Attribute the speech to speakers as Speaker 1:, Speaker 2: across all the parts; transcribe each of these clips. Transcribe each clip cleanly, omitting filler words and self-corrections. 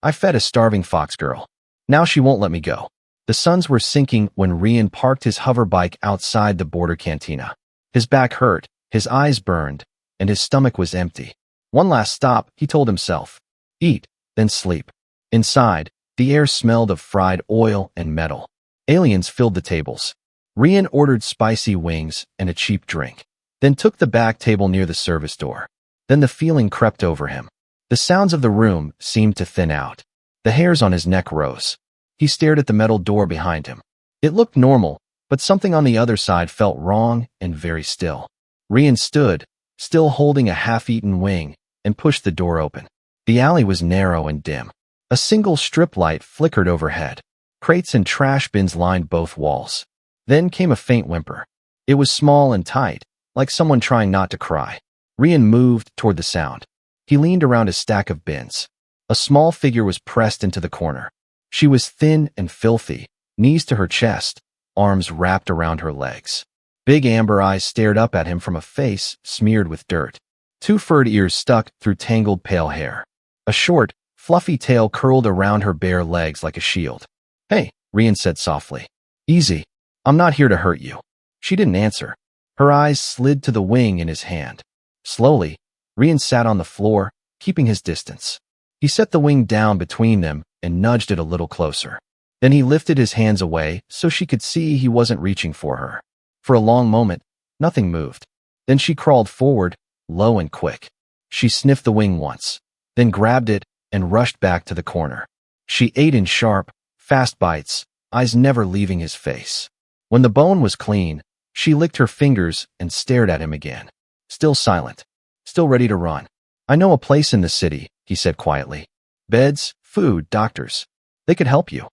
Speaker 1: I fed a starving fox girl. Now she won't let me go. The suns were sinking when Rian parked his hover bike outside the border cantina. His back hurt, his eyes burned, and his stomach was empty. One last stop, he told himself. Eat, then sleep. Inside, the air smelled of fried oil and metal. Aliens filled the tables. Rian ordered spicy wings and a cheap drink, then took the back table near the service door. Then the feeling crept over him. The sounds of the room seemed to thin out. The hairs on his neck rose. He stared at the metal door behind him. It looked normal, but something on the other side felt wrong and very still. Rian stood, still holding a half-eaten wing, and pushed the door open. The alley was narrow and dim. A single strip light flickered overhead. Crates and trash bins lined both walls. Then came a faint whimper. It was small and tight, like someone trying not to cry. Rian moved toward the sound. He leaned around a stack of bins. A small figure was pressed into the corner. She was thin and filthy, knees to her chest, arms wrapped around her legs. Big amber eyes stared up at him from a face smeared with dirt. Two furred ears stuck through tangled pale hair. A short, fluffy tail curled around her bare legs like a shield. Hey, Rian said softly. Easy. I'm not here to hurt you. She didn't answer. Her eyes slid to the wing in his hand. Slowly, Rian sat on the floor, keeping his distance. He set the wing down between them and nudged it a little closer. Then he lifted his hands away so she could see he wasn't reaching for her. For a long moment, nothing moved. Then she crawled forward, low and quick. She sniffed the wing once, then grabbed it and rushed back to the corner. She ate in sharp, fast bites, eyes never leaving his face. When the bone was clean, she licked her fingers and stared at him again. Still silent, still ready to run. I know a place in the city, he said quietly. Beds, food, doctors. They could help you.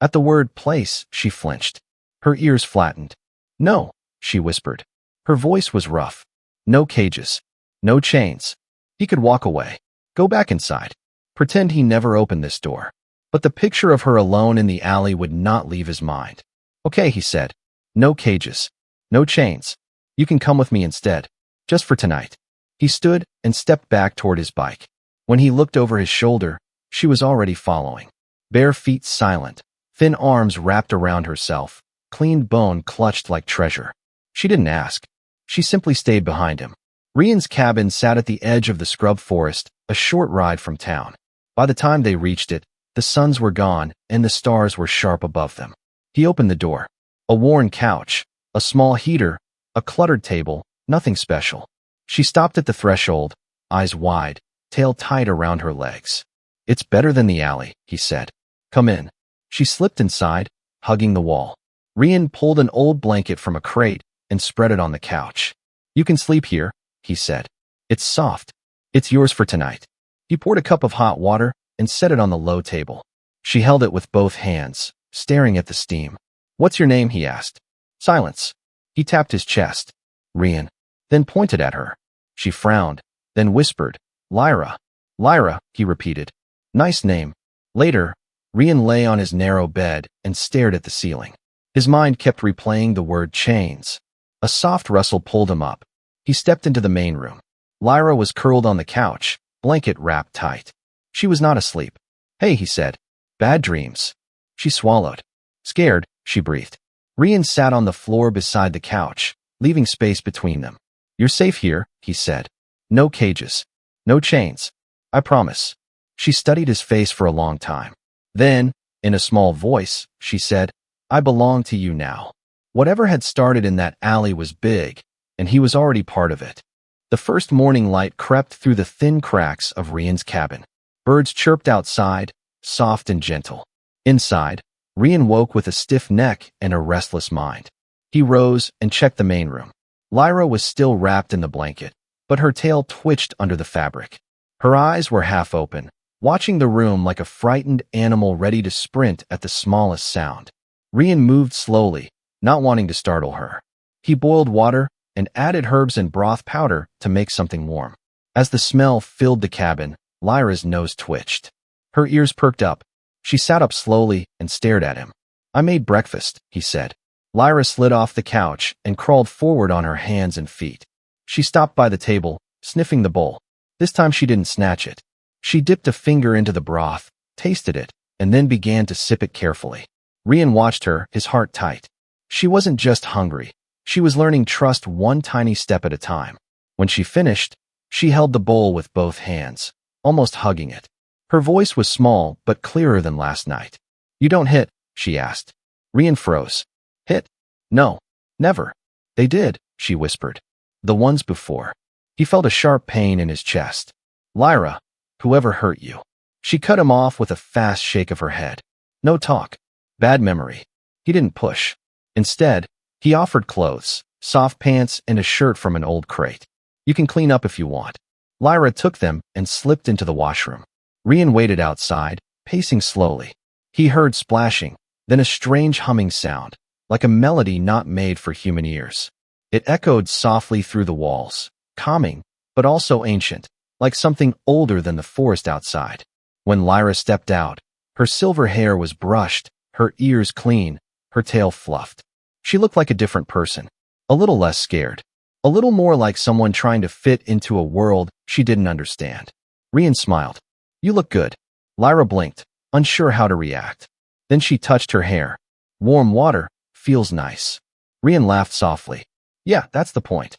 Speaker 1: At the word place, she flinched. Her ears flattened. No, she whispered. Her voice was rough. No cages. No chains. He could walk away. Go back inside. Pretend he never opened this door. But the picture of her alone in the alley would not leave his mind. Okay, he said. No cages. No chains. You can come with me instead. Just for tonight. He stood and stepped back toward his bike. When he looked over his shoulder, she was already following. Bare feet silent, thin arms wrapped around herself, clean bone clutched like treasure. She didn't ask. She simply stayed behind him. Rian's cabin sat at the edge of the scrub forest, a short ride from town. By the time they reached it, the suns were gone and the stars were sharp above them. He opened the door. A worn couch, a small heater, a cluttered table, nothing special. She stopped at the threshold, eyes wide, tail tight around her legs. It's better than the alley, he said. Come in. She slipped inside, hugging the wall. Rian pulled an old blanket from a crate and spread it on the couch. You can sleep here, he said. It's soft. It's yours for tonight. He poured a cup of hot water and set it on the low table. She held it with both hands, staring at the steam. What's your name? He asked. Silence. He tapped his chest. Rian. Then pointed at her. She frowned, then whispered, Lyra. Lyra, he repeated. Nice name. Later, Rian lay on his narrow bed and stared at the ceiling. His mind kept replaying the word chains. A soft rustle pulled him up. He stepped into the main room. Lyra was curled on the couch, blanket wrapped tight. She was not asleep. Hey, he said. Bad dreams. She swallowed. Scared, she breathed. Rian sat on the floor beside the couch, leaving space between them. You're safe here, he said. No cages. No chains. I promise. She studied his face for a long time. Then, in a small voice, she said, I belong to you now. Whatever had started in that alley was big, and he was already part of it. The first morning light crept through the thin cracks of Rian's cabin. Birds chirped outside, soft and gentle. Inside, Rian woke with a stiff neck and a restless mind. He rose and checked the main room. Lyra was still wrapped in the blanket, but her tail twitched under the fabric. Her eyes were half open, watching the room like a frightened animal ready to sprint at the smallest sound. Rian moved slowly, not wanting to startle her. He boiled water and added herbs and broth powder to make something warm. As the smell filled the cabin, Lyra's nose twitched. Her ears perked up. She sat up slowly and stared at him. I made breakfast, he said. Lyra slid off the couch and crawled forward on her hands and feet. She stopped by the table, sniffing the bowl. This time she didn't snatch it. She dipped a finger into the broth, tasted it, and then began to sip it carefully. Rian watched her, his heart tight. She wasn't just hungry. She was learning trust one tiny step at a time. When she finished, she held the bowl with both hands, almost hugging it. Her voice was small but clearer than last night. "You don't hit?" she asked. Rian froze. "Hit? No. Never." "They did," she whispered. "The ones before." He felt a sharp pain in his chest. "Lyra, whoever hurt you." She cut him off with a fast shake of her head. "No talk. Bad memory." He didn't push. Instead, he offered clothes, soft pants and a shirt from an old crate. "You can clean up if you want." Lyra took them and slipped into the washroom. Rian waited outside, pacing slowly. He heard splashing, then a strange humming sound, like a melody not made for human ears. It echoed softly through the walls, calming, but also ancient, like something older than the forest outside. When Lyra stepped out, her silver hair was brushed, her ears clean, her tail fluffed. She looked like a different person, a little less scared, a little more like someone trying to fit into a world she didn't understand. Rian smiled. "You look good." Lyra blinked, unsure how to react. Then she touched her hair. "Warm water feels nice." Rian laughed softly. "Yeah, that's the point."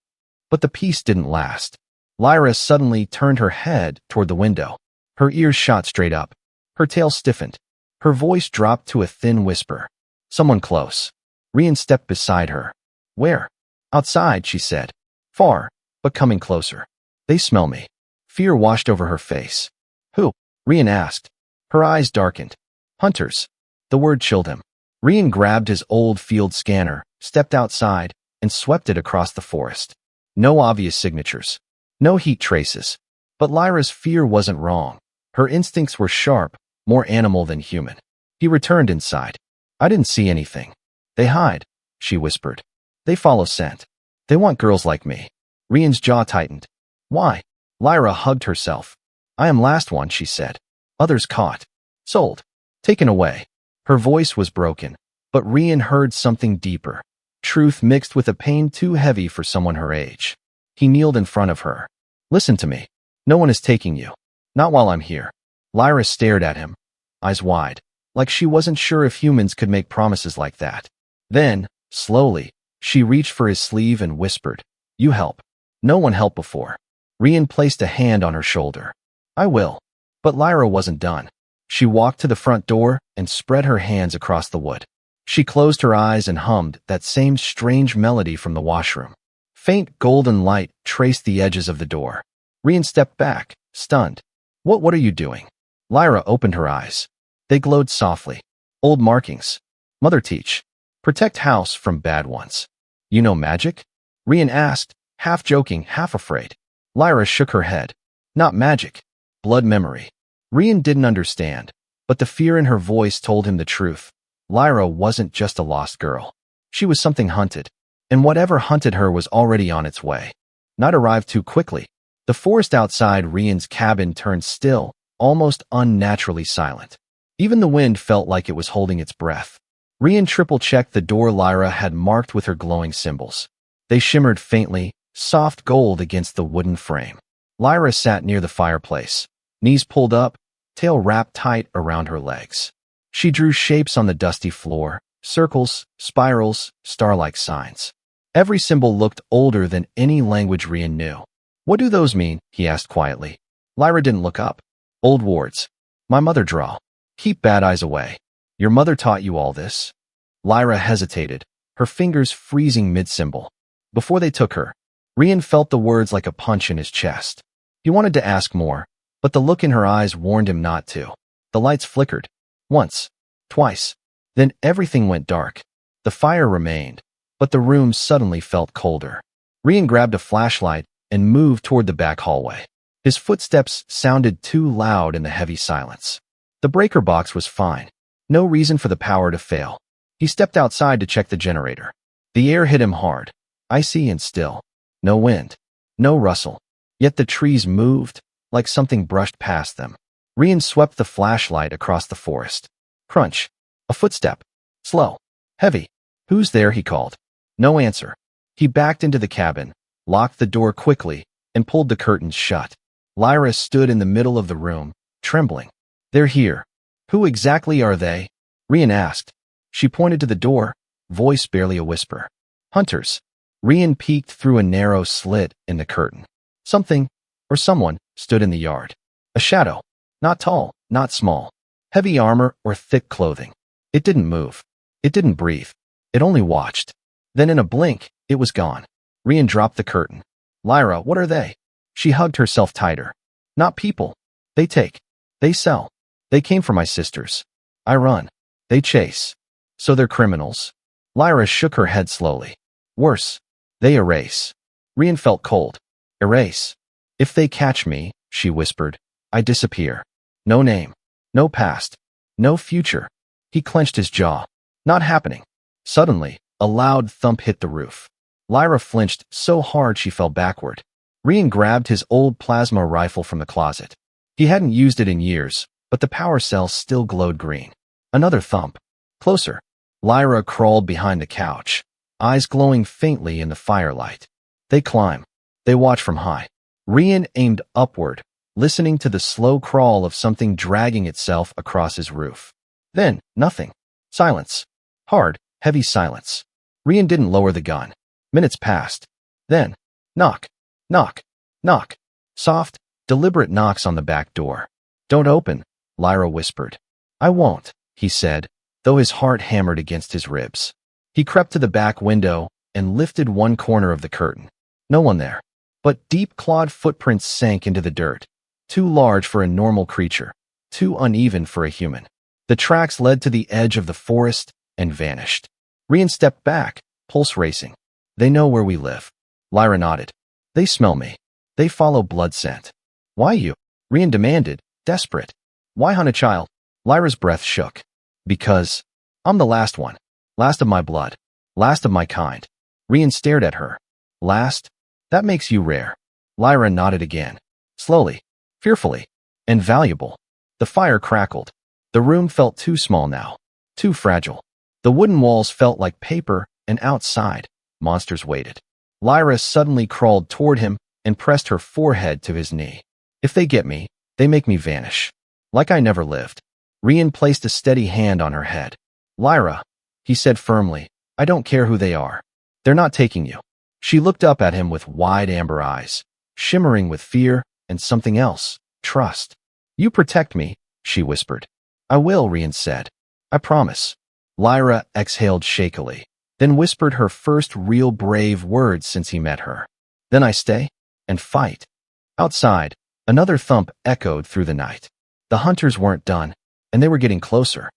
Speaker 1: But the peace didn't last. Lyra suddenly turned her head toward the window. Her ears shot straight up. Her tail stiffened. Her voice dropped to a thin whisper. "Someone close." Rian stepped beside her. "Where?" "Outside," she said. "Far, but coming closer." "They smell me." Fear washed over her face. "Who?" Rian asked. Her eyes darkened. "Hunters." The word chilled him. Rian grabbed his old field scanner, stepped outside, and swept it across the forest. No obvious signatures. No heat traces. But Lyra's fear wasn't wrong. Her instincts were sharp, more animal than human. He returned inside. "I didn't see anything." "They hide," she whispered. "They follow scent. They want girls like me." Rian's jaw tightened. "Why?" Lyra hugged herself. "I am last one," she said. "Others caught. Sold. Taken away." Her voice was broken, but Rian heard something deeper. Truth mixed with a pain too heavy for someone her age. He kneeled in front of her. "Listen to me. No one is taking you. Not while I'm here." Lyra stared at him, eyes wide, like she wasn't sure if humans could make promises like that. Then, slowly, she reached for his sleeve and whispered, "You help." No one helped before. Rian placed a hand on her shoulder. "I will." But Lyra wasn't done. She walked to the front door and spread her hands across the wood. She closed her eyes and hummed that same strange melody from the washroom. Faint golden light traced the edges of the door. Rian stepped back, stunned. What are you doing?" Lyra opened her eyes. They glowed softly. "Old markings. Mother teach. Protect house from bad ones." "You know magic?" Rian asked, half joking, half afraid. Lyra shook her head. "Not magic. Blood memory." Rian didn't understand, but the fear in her voice told him the truth. Lyra wasn't just a lost girl. She was something hunted, and whatever hunted her was already on its way. Not arrived too quickly. The forest outside Rian's cabin turned still, almost unnaturally silent. Even the wind felt like it was holding its breath. Rian triple-checked the door Lyra had marked with her glowing symbols. They shimmered faintly, soft gold against the wooden frame. Lyra sat near the fireplace, knees pulled up, tail wrapped tight around her legs. She drew shapes on the dusty floor, circles, spirals, star-like signs. Every symbol looked older than any language Rian knew. "What do those mean?" he asked quietly. Lyra didn't look up. "Old wards. My mother draw. Keep bad eyes away." "Your mother taught you all this?" Lyra hesitated, her fingers freezing mid-symbol. "Before they took her." Rian felt the words like a punch in his chest. He wanted to ask more, but the look in her eyes warned him not to. The lights flickered. Once. Twice. Then everything went dark. The fire remained, but the room suddenly felt colder. Rian grabbed a flashlight and moved toward the back hallway. His footsteps sounded too loud in the heavy silence. The breaker box was fine. No reason for the power to fail. He stepped outside to check the generator. The air hit him hard, icy and still. No wind. No rustle. Yet the trees moved, like something brushed past them. Rian swept the flashlight across the forest. Crunch. A footstep. Slow. Heavy. "Who's there?" he called. No answer. He backed into the cabin, locked the door quickly, and pulled the curtains shut. Lyra stood in the middle of the room, trembling. "They're here." Who exactly are they? Rian asked. She pointed to the door, voice barely a whisper. Hunters. Rian peeked through a narrow slit in the curtain. Something, or someone, stood in the yard. A shadow. Not tall, not small. Heavy armor or thick clothing. It didn't move. It didn't breathe. It only watched. Then in a blink, it was gone. Rian dropped the curtain. Lyra, what are they? She hugged herself tighter. Not people. They take. They sell. They came for my sisters. I run. They chase. So they're criminals. Lyra shook her head slowly. Worse. They erase. Rian felt cold. Erase. If they catch me, she whispered, I disappear. No name. No past. No future. He clenched his jaw. Not happening. Suddenly, a loud thump hit the roof. Lyra flinched so hard she fell backward. Rian grabbed his old plasma rifle from the closet. He hadn't used it in years, but the power cell still glowed green. Another thump. Closer. Lyra crawled behind the couch, eyes glowing faintly in the firelight. They climb. They watch from high. Rian aimed upward, listening to the slow crawl of something dragging itself across his roof. Then, nothing. Silence. Hard, heavy silence. Rian didn't lower the gun. Minutes passed. Then, knock, knock, knock. Soft, deliberate knocks on the back door. Don't open, Lyra whispered. I won't, he said, though his heart hammered against his ribs. He crept to the back window and lifted one corner of the curtain. No one there. But deep clawed footprints sank into the dirt. Too large for a normal creature. Too uneven for a human. The tracks led to the edge of the forest and vanished. Rian stepped back, pulse racing. They know where we live. Lyra nodded. They smell me. They follow blood scent. Why you? Rian demanded, desperate. Why hunt a child? Lyra's breath shook. Because I'm the last one. Last of my blood. Last of my kind. Rian stared at her. Last? That makes you rare. Lyra nodded again. Slowly. Fearfully. And valuable. The fire crackled. The room felt too small now. Too fragile. The wooden walls felt like paper, and outside, monsters waited. Lyra suddenly crawled toward him and pressed her forehead to his knee. If they get me, they make me vanish. Like I never lived. Rian placed a steady hand on her head. Lyra, he said firmly, I don't care who they are. They're not taking you. She looked up at him with wide amber eyes, shimmering with fear and something else, trust. You protect me, she whispered. I will, Rian said. I promise. Lyra exhaled shakily, then whispered her first real brave words since he met her. Then I stay and fight. Outside, another thump echoed through the night. The hunters weren't done, and they were getting closer.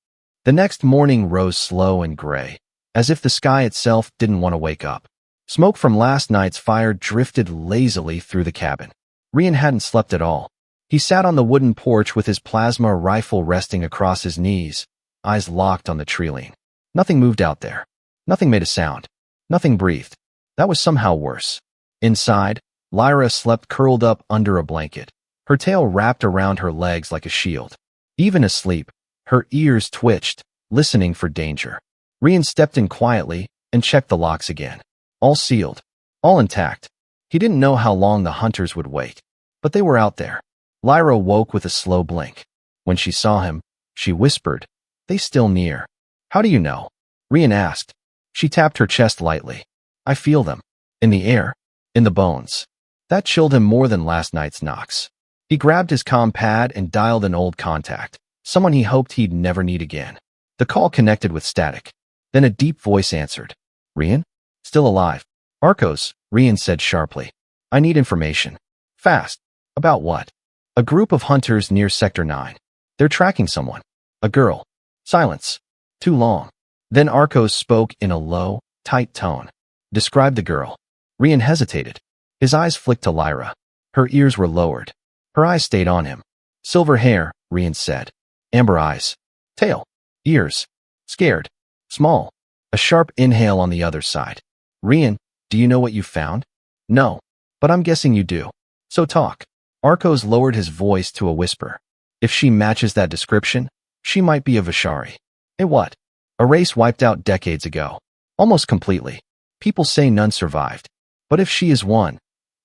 Speaker 1: The next morning rose slow and gray, as if the sky itself didn't want to wake up. Smoke from last night's fire drifted lazily through the cabin. Rian hadn't slept at all. He sat on the wooden porch with his plasma rifle resting across his knees, eyes locked on the treeline. Nothing moved out there. Nothing made a sound. Nothing breathed. That was somehow worse. Inside, Lyra slept curled up under a blanket, her tail wrapped around her legs like a shield. Even asleep, her ears twitched, listening for danger. Rian stepped in quietly and checked the locks again. All sealed. All intact. He didn't know how long the hunters would wait, but they were out there. Lyra woke with a slow blink. When she saw him, she whispered, They still near. How do you know? Rian asked. She tapped her chest lightly. I feel them. In the air. In the bones. That chilled him more than last night's knocks. He grabbed his comm pad and dialed an old contact, someone he hoped he'd never need again. The call connected with static. Then a deep voice answered. Rian? Still alive. Arcos, Rian said sharply. I need information. Fast. About what? A group of hunters near Sector 9. They're tracking someone. A girl. Silence. Too long. Then Arcos spoke in a low, tight tone. Describe the girl. Rian hesitated. His eyes flicked to Lyra. Her ears were lowered. Her eyes stayed on him. Silver hair, Rian said. Amber eyes. Tail. Ears. Scared. Small. A sharp inhale on the other side. Rian, do you know what you found? No. But I'm guessing you do. So talk. Arcos lowered his voice to a whisper. If she matches that description, she might be a Vishari. A what? A race wiped out decades ago. Almost completely. People say none survived. But if she is one,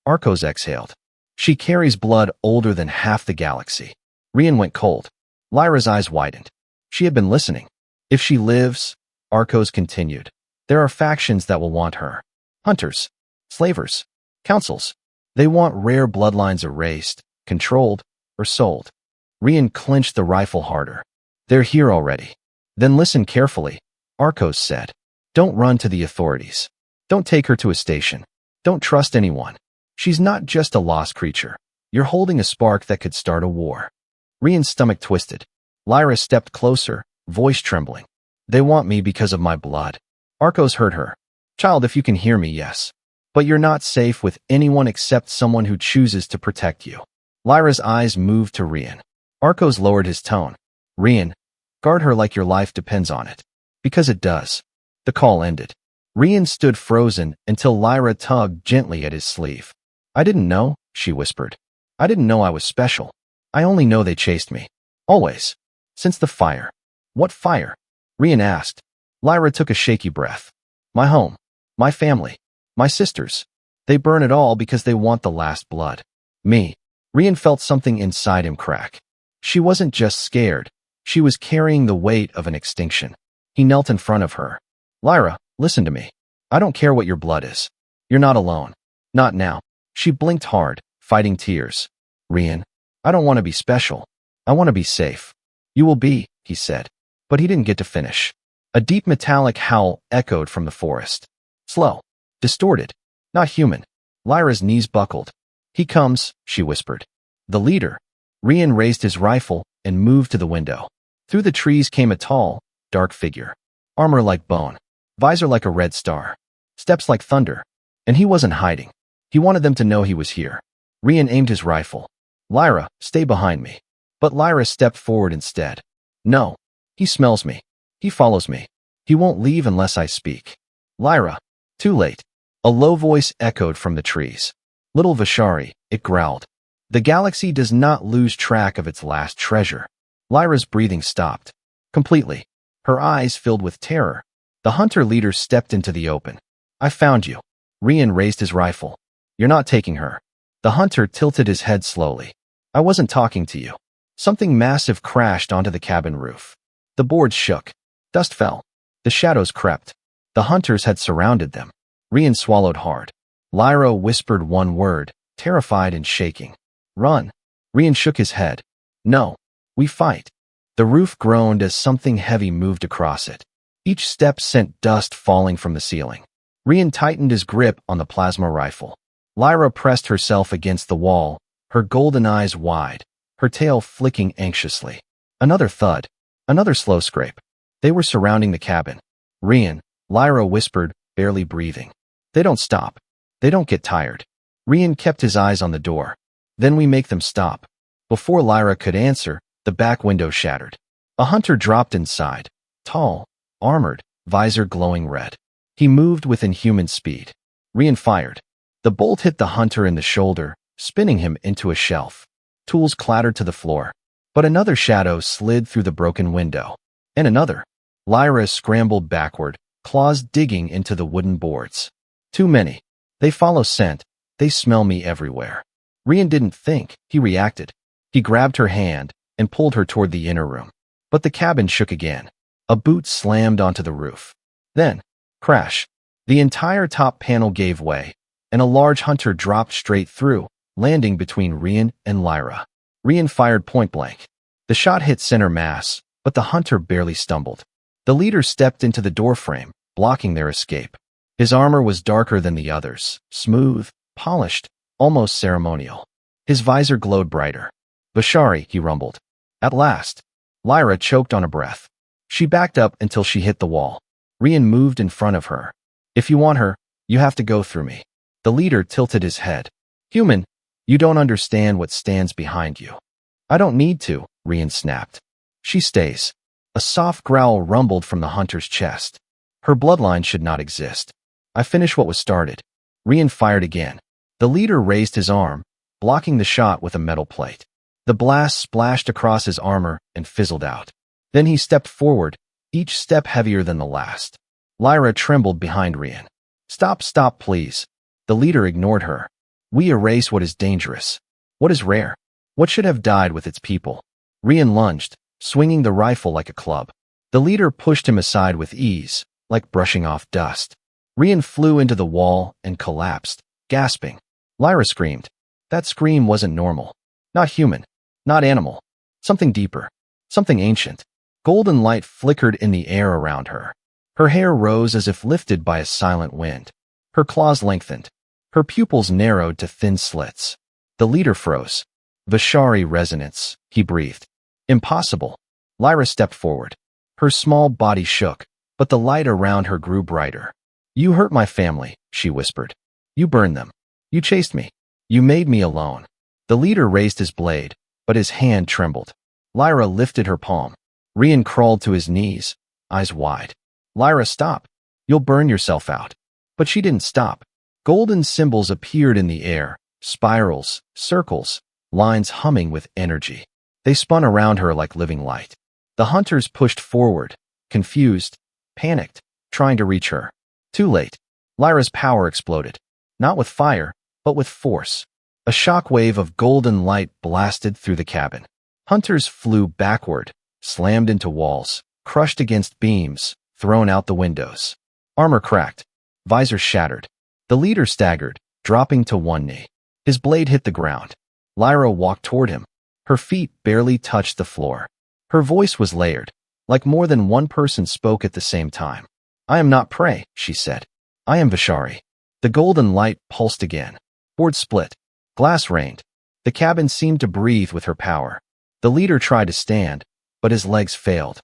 Speaker 1: Arcos exhaled. She carries blood older than half the galaxy. Rian went cold. Lyra's eyes widened. She had been listening. If she lives, Arcos continued, there are factions that will want her. Hunters, slavers, councils. They want rare bloodlines erased, controlled, or sold. Rian clenched the rifle harder. They're here already. Then listen carefully, Arcos said. Don't run to the authorities. Don't take her to a station. Don't trust anyone. She's not just a lost creature. You're holding a spark that could start a war. Rian's stomach twisted. Lyra stepped closer, voice trembling. They want me because of my blood. Arcos heard her. Child, if you can hear me, yes. But you're not safe with anyone except someone who chooses to protect you. Lyra's eyes moved to Rian. Arcos lowered his tone. Rian, guard her like your life depends on it. Because it does. The call ended. Rian stood frozen until Lyra tugged gently at his sleeve. I didn't know, she whispered. I didn't know I was special. I only know they chased me. Always. Since the fire. What fire? Rian asked. Lyra took a shaky breath. My home. My family. My sisters. They burn it all because they want the last blood. Me. Rian felt something inside him crack. She wasn't just scared. She was carrying the weight of an extinction. He knelt in front of her. Lyra, listen to me. I don't care what your blood is. You're not alone. Not now. She blinked hard, fighting tears. Rian, I don't want to be special. I want to be safe. You will be, he said. But he didn't get to finish. A deep metallic howl echoed from the forest. Slow. Distorted. Not human. Lyra's knees buckled. He comes, she whispered. The leader. Rian raised his rifle and moved to the window. Through the trees came a tall, dark figure. Armor like bone. Visor like a red star. Steps like thunder. And he wasn't hiding. He wanted them to know he was here. Rian aimed his rifle. Lyra, stay behind me. But Lyra stepped forward instead. No. He smells me. He follows me. He won't leave unless I speak. Lyra. Too late. A low voice echoed from the trees. Little Vishari, it growled. The galaxy does not lose track of its last treasure. Lyra's breathing stopped. Completely. Her eyes filled with terror. The hunter leader stepped into the open. I found you. Rian raised his rifle. You're not taking her. The hunter tilted his head slowly. I wasn't talking to you. Something massive crashed onto the cabin roof. The boards shook. Dust fell. The shadows crept. The hunters had surrounded them. Rian swallowed hard. Lyra whispered one word, terrified and shaking. Run. Rian shook his head. No. We fight. The roof groaned as something heavy moved across it. Each step sent dust falling from the ceiling. Rian tightened his grip on the plasma rifle. Lyra pressed herself against the wall, her golden eyes wide, her tail flicking anxiously. Another thud. Another slow scrape. They were surrounding the cabin. Rian, Lyra whispered, barely breathing. They don't stop. They don't get tired. Rian kept his eyes on the door. Then we make them stop. Before Lyra could answer, the back window shattered. A hunter dropped inside. Tall, armored, visor glowing red. He moved with inhuman speed. Rian fired. The bolt hit the hunter in the shoulder, spinning him into a shelf. Tools clattered to the floor. But another shadow slid through the broken window. And another. Lyra scrambled backward, claws digging into the wooden boards. Too many. They follow scent. They smell me everywhere. Rian didn't think. He reacted. He grabbed her hand and pulled her toward the inner room. But the cabin shook again. A boot slammed onto the roof. Then, crash. The entire top panel gave way, and a large hunter dropped straight through, landing between Rian and Lyra. Rian fired point blank. The shot hit center mass, but the hunter barely stumbled. The leader stepped into the doorframe, blocking their escape. His armor was darker than the others, smooth, polished, almost ceremonial. His visor glowed brighter. Vishari, he rumbled. At last. Lyra choked on a breath. She backed up until she hit the wall. Rian moved in front of her. If you want her, you have to go through me. The leader tilted his head. Human, you don't understand what stands behind you. I don't need to, Rian snapped. She stays. A soft growl rumbled from the hunter's chest. Her bloodline should not exist. I finish what was started. Rian fired again. The leader raised his arm, blocking the shot with a metal plate. The blast splashed across his armor and fizzled out. Then he stepped forward, each step heavier than the last. Lyra trembled behind Rian. Stop, stop, please. The leader ignored her. We erase what is dangerous. What is rare? What should have died with its people? Rian lunged, swinging the rifle like a club. The leader pushed him aside with ease, like brushing off dust. Rian flew into the wall and collapsed, gasping. Lyra screamed. That scream wasn't normal. Not human. Not animal. Something deeper. Something ancient. Golden light flickered in the air around her. Her hair rose as if lifted by a silent wind. Her claws lengthened. Her pupils narrowed to thin slits. The leader froze. Vishari resonance, he breathed. Impossible. Lyra stepped forward. Her small body shook, but the light around her grew brighter. You hurt my family, she whispered. You burned them. You chased me. You made me alone. The leader raised his blade, but his hand trembled. Lyra lifted her palm. Rian crawled to his knees, eyes wide. Lyra, stop. You'll burn yourself out. But she didn't stop. Golden symbols appeared in the air, spirals, circles, lines humming with energy. They spun around her like living light. The hunters pushed forward, confused, panicked, trying to reach her. Too late. Lyra's power exploded. Not with fire, but with force. A shockwave of golden light blasted through the cabin. Hunters flew backward, slammed into walls, crushed against beams, thrown out the windows. Armor cracked. Visor shattered. The leader staggered, dropping to one knee. His blade hit the ground. Lyra walked toward him. Her feet barely touched the floor. Her voice was layered, like more than one person spoke at the same time. I am not prey, she said. I am Vishari. The golden light pulsed again. Boards split. Glass rained. The cabin seemed to breathe with her power. The leader tried to stand, but his legs failed.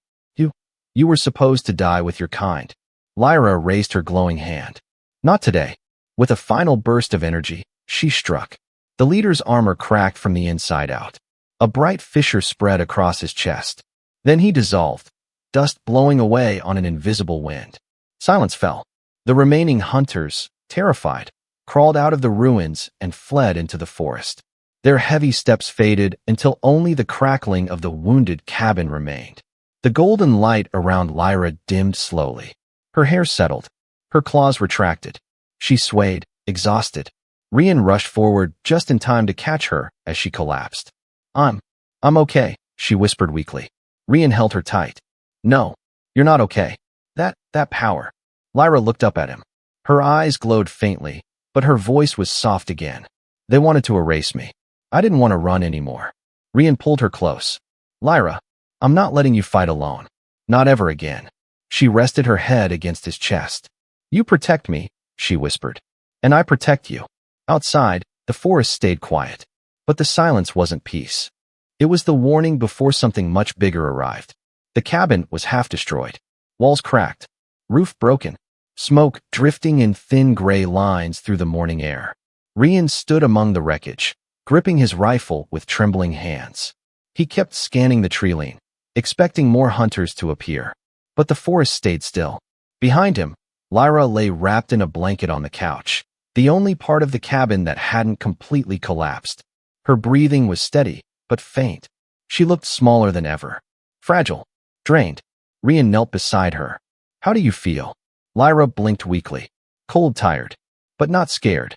Speaker 1: You were supposed to die with your kind. Lyra raised her glowing hand. Not today. With a final burst of energy, she struck. The leader's armor cracked from the inside out. A bright fissure spread across his chest. Then he dissolved, dust blowing away on an invisible wind. Silence fell. The remaining hunters, terrified, crawled out of the ruins and fled into the forest. Their heavy steps faded until only the crackling of the wounded cabin remained. The golden light around Lyra dimmed slowly. Her hair settled. Her claws retracted. She swayed, exhausted. Rian rushed forward just in time to catch her as she collapsed. I'm okay, she whispered weakly. Rian held her tight. No, you're not okay. That power. Lyra looked up at him. Her eyes glowed faintly, but her voice was soft again. They wanted to erase me. I didn't want to run anymore. Rian pulled her close. Lyra, I'm not letting you fight alone. Not ever again. She rested her head against his chest. You protect me, she whispered. And I protect you. Outside, the forest stayed quiet. But the silence wasn't peace. It was the warning before something much bigger arrived. The cabin was half destroyed. Walls cracked. Roof broken. Smoke drifting in thin gray lines through the morning air. Rian stood among the wreckage, gripping his rifle with trembling hands. He kept scanning the treeline, expecting more hunters to appear. But the forest stayed still. Behind him, Lyra lay wrapped in a blanket on the couch, the only part of the cabin that hadn't completely collapsed. Her breathing was steady, but faint. She looked smaller than ever. Fragile. Drained. Rian knelt beside her. How do you feel? Lyra blinked weakly. Cold, tired. But not scared.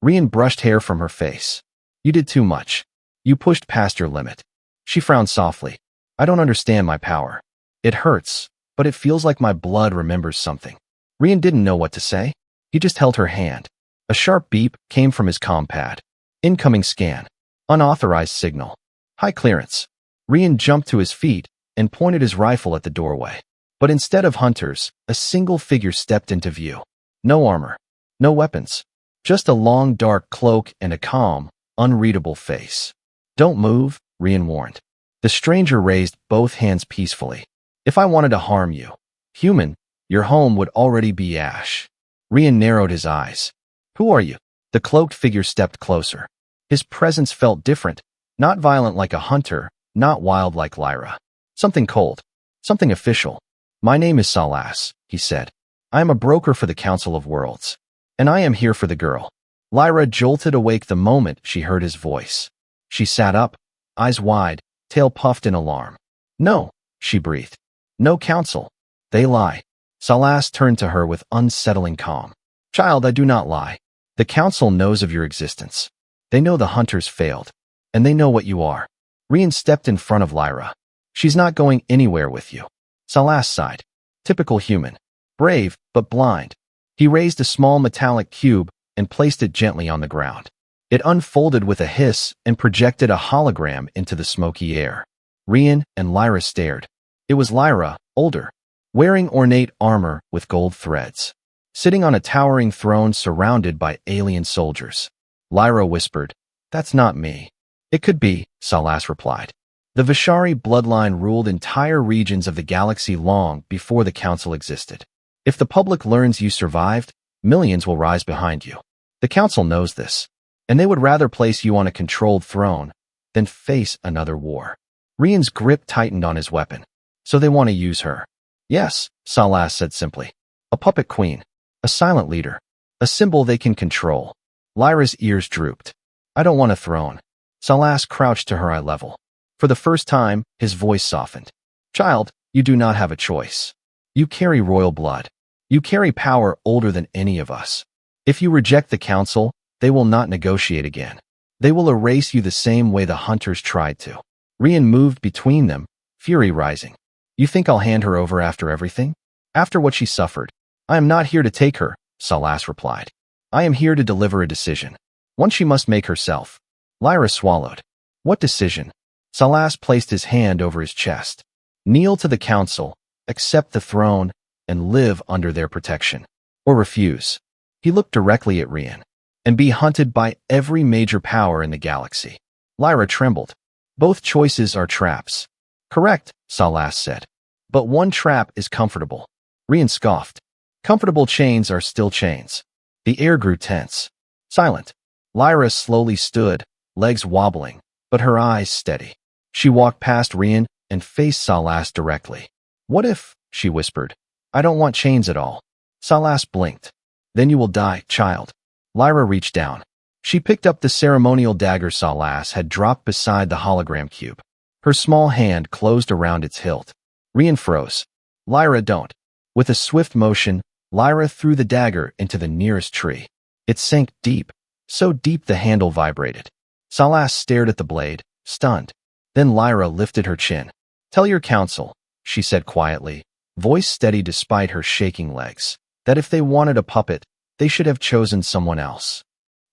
Speaker 1: Rian brushed hair from her face. You did too much. You pushed past your limit. She frowned softly. I don't understand my power. It hurts, but it feels like my blood remembers something. Rian didn't know what to say. He just held her hand. A sharp beep came from his comm pad. Incoming scan. Unauthorized signal. High clearance. Rian jumped to his feet and pointed his rifle at the doorway. But instead of hunters, a single figure stepped into view. No armor. No weapons. Just a long dark cloak and a calm, unreadable face. Don't move, Rian warned. The stranger raised both hands peacefully. If I wanted to harm you, human, your home would already be ash. Rian narrowed his eyes. Who are you? The cloaked figure stepped closer. His presence felt different, not violent like a hunter, not wild like Lyra. Something cold. Something official. My name is Salas, he said. I am a broker for the Council of Worlds. And I am here for the girl. Lyra jolted awake the moment she heard his voice. She sat up, eyes wide, tail puffed in alarm. No, she breathed. No council. They lie. Salas turned to her with unsettling calm. Child, I do not lie. The council knows of your existence. They know the hunters failed. And they know what you are. Rian stepped in front of Lyra. She's not going anywhere with you. Salas sighed. Typical human. Brave, but blind. He raised a small metallic cube and placed it gently on the ground. It unfolded with a hiss and projected a hologram into the smoky air. Rian and Lyra stared. It was Lyra, older, wearing ornate armor with gold threads, sitting on a towering throne surrounded by alien soldiers. Lyra whispered, "That's not me." "It could be," Salas replied. The Vishari bloodline ruled entire regions of the galaxy long before the Council existed. If the public learns you survived, millions will rise behind you. The Council knows this, and they would rather place you on a controlled throne than face another war. Rian's grip tightened on his weapon. So they want to use her. Yes, Salas said simply. A puppet queen. A silent leader. A symbol they can control. Lyra's ears drooped. I don't want a throne. Salas crouched to her eye level. For the first time, his voice softened. Child, you do not have a choice. You carry royal blood. You carry power older than any of us. If you reject the Council, they will not negotiate again. They will erase you the same way the hunters tried to. Rian moved between them, fury rising. You think I'll hand her over after everything? After what she suffered? I am not here to take her, Salas replied. I am here to deliver a decision. One she must make herself. Lyra swallowed. What decision? Salas placed his hand over his chest. Kneel to the Council, accept the throne, and live under their protection. Or refuse. He looked directly at Rian. And be hunted by every major power in the galaxy. Lyra trembled. Both choices are traps. Correct, Salas said. But one trap is comfortable. Rian scoffed. Comfortable chains are still chains. The air grew tense. Silent. Lyra slowly stood, legs wobbling, but her eyes steady. She walked past Rian and faced Salas directly. What if, she whispered, I don't want chains at all. Salas blinked. Then you will die, child. Lyra reached down. She picked up the ceremonial dagger Salas had dropped beside the hologram cube. Her small hand closed around its hilt. Rian froze. Lyra, don't. With a swift motion, Lyra threw the dagger into the nearest tree. It sank deep, so deep the handle vibrated. Salas stared at the blade, stunned. Then Lyra lifted her chin. Tell your council, she said quietly, voice steady despite her shaking legs, that if they wanted a puppet, they should have chosen someone else.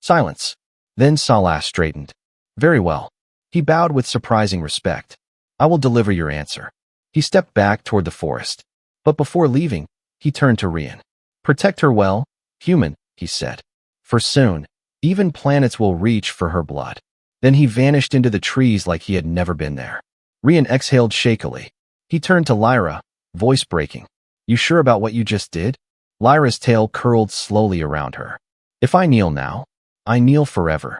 Speaker 1: Silence. Then Salas straightened. Very well. He bowed with surprising respect. I will deliver your answer. He stepped back toward the forest. But before leaving, he turned to Rian. Protect her well, human, he said. For soon, even planets will reach for her blood. Then he vanished into the trees like he had never been there. Rian exhaled shakily. He turned to Lyra, voice breaking. You sure about what you just did? Lyra's tail curled slowly around her. If I kneel now, I kneel forever.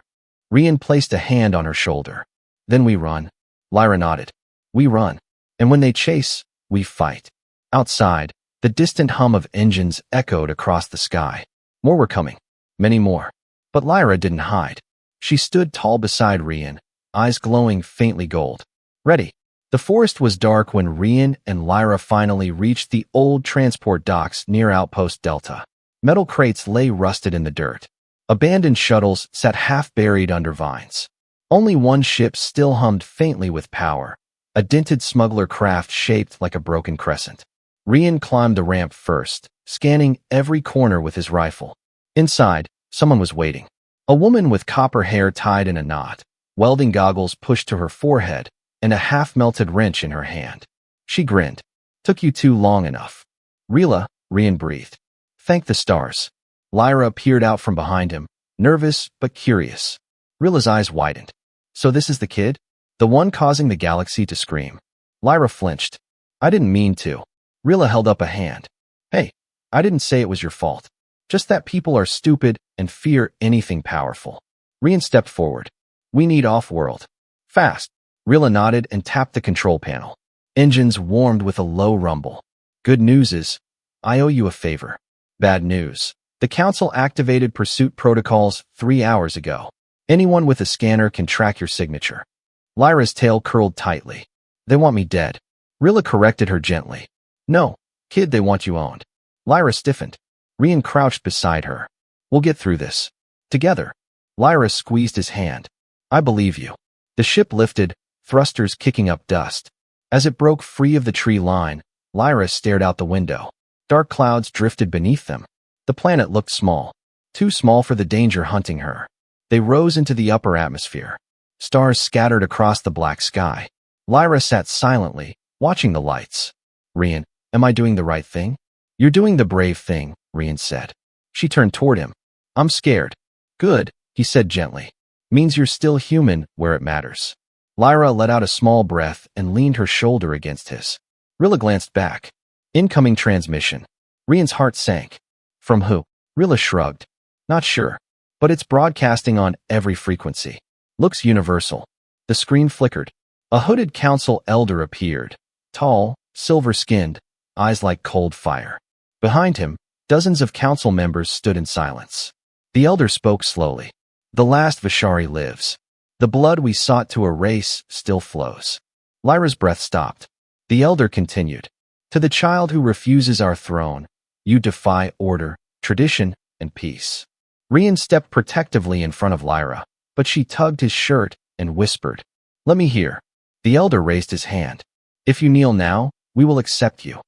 Speaker 1: Rian placed a hand on her shoulder. Then we run. Lyra nodded. We run. And when they chase, we fight. Outside, the distant hum of engines echoed across the sky. More were coming. Many more. But Lyra didn't hide. She stood tall beside Rian, eyes glowing faintly gold. Ready. The forest was dark when Rian and Lyra finally reached the old transport docks near Outpost Delta. Metal crates lay rusted in the dirt. Abandoned shuttles sat half-buried under vines. Only one ship still hummed faintly with power, a dented smuggler craft shaped like a broken crescent. Rian climbed the ramp first, scanning every corner with his rifle. Inside, someone was waiting. A woman with copper hair tied in a knot, welding goggles pushed to her forehead, and a half-melted wrench in her hand. She grinned. Took you too long enough. Rila, Rian breathed. Thank the stars. Lyra peered out from behind him, nervous but curious. Rila's eyes widened. So this is the kid? The one causing the galaxy to scream. Lyra flinched. I didn't mean to. Rila held up a hand. Hey, I didn't say it was your fault. Just that people are stupid and fear anything powerful. Rian stepped forward. We need off-world. Fast. Rila nodded and tapped the control panel. Engines warmed with a low rumble. Good news is, I owe you a favor. Bad news. The Council activated pursuit protocols 3 hours ago. Anyone with a scanner can track your signature. Lyra's tail curled tightly. They want me dead. Rila corrected her gently. No, kid, they want you owned. Lyra stiffened. Rian crouched beside her. We'll get through this. Together. Lyra squeezed his hand. I believe you. The ship lifted, thrusters kicking up dust. As it broke free of the tree line, Lyra stared out the window. Dark clouds drifted beneath them. The planet looked small, too small for the danger hunting her. They rose into the upper atmosphere. Stars scattered across the black sky. Lyra sat silently, watching the lights. Rian, am I doing the right thing? You're doing the brave thing, Rian said. She turned toward him. I'm scared. Good, he said gently. Means you're still human where it matters. Lyra let out a small breath and leaned her shoulder against his. Rilla glanced back. Incoming transmission. Rian's heart sank. From who? Rilla shrugged. Not sure. But it's broadcasting on every frequency. Looks universal. The screen flickered. A hooded council elder appeared. Tall, silver-skinned, eyes like cold fire. Behind him, dozens of council members stood in silence. The elder spoke slowly. The last Vishari lives. The blood we sought to erase still flows. Lyra's breath stopped. The elder continued. To the child who refuses our throne, you defy order, tradition, and peace. Rian stepped protectively in front of Lyra, but she tugged his shirt and whispered, Let me hear. The elder raised his hand. If you kneel now, we will accept you.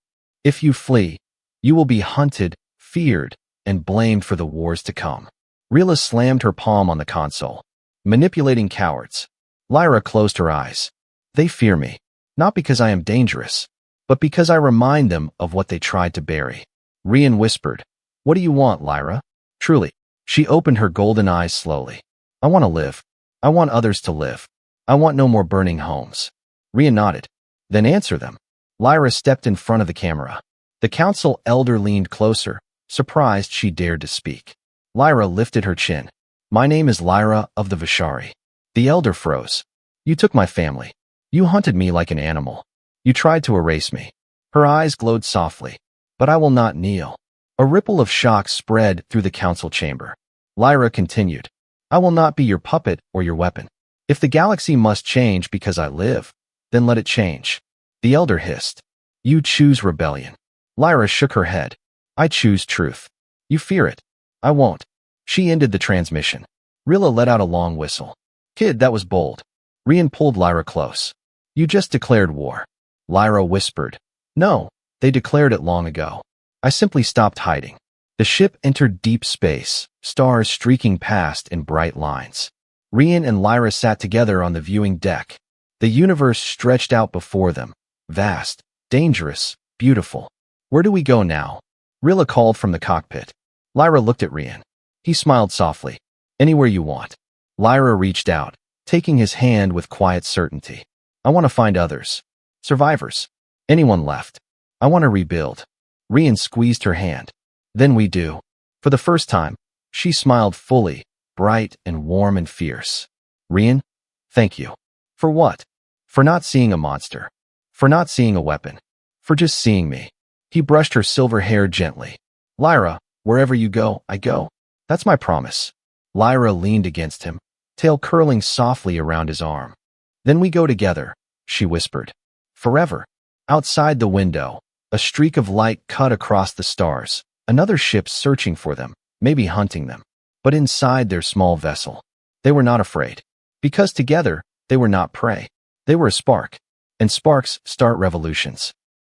Speaker 1: If you flee, you will be hunted, feared, and blamed for the wars to come. Rilla slammed her palm on the console. Manipulating cowards. Lyra closed her eyes. They fear me, not because I am dangerous, but because I remind them of what they tried to bury. Rian whispered, What do you want, Lyra? Truly. She opened her golden eyes slowly. I want to live. I want others to live. I want no more burning homes. Rian nodded. Then answer them. Lyra stepped in front of the camera. The council elder leaned closer, surprised she dared to speak. Lyra lifted her chin. My name is Lyra of the Vishari. The elder froze. You took my family. You hunted me like an animal. You tried to erase me. Her eyes glowed softly. But I will not kneel. A ripple of shock spread through the council chamber. Lyra continued. I will not be your puppet or your weapon. If the galaxy must change because I live, then let it change. The elder hissed. You choose rebellion. Lyra shook her head. I choose truth. You fear it. I won't. She ended the transmission. Rilla let out a long whistle. Kid, that was bold. Rian pulled Lyra close. You just declared war. Lyra whispered. No, they declared it long ago. I simply stopped hiding. The ship entered deep space, stars streaking past in bright lines. Rian and Lyra sat together on the viewing deck. The universe stretched out before them, vast, dangerous, beautiful. Where do we go now? Rilla called from the cockpit. Lyra looked at Rian. He smiled softly. Anywhere you want. Lyra reached out, taking his hand with quiet certainty. I want to find others. Survivors. Anyone left. I want to rebuild. Rian squeezed her hand. Then we do. For the first time, she smiled fully, bright and warm and fierce. Rian, thank you. For what? For not seeing a monster. For not seeing a weapon. For just seeing me. He brushed her silver hair gently. Lyra, wherever you go, I go. That's my promise. Lyra leaned against him, tail curling softly around his arm. Then we go together, she whispered. Forever. Outside the window, a streak of light cut across the stars. Another ship searching for them, maybe hunting them. But inside their small vessel, they were not afraid. Because together, they were not prey. They were a spark. And sparks start revolutions.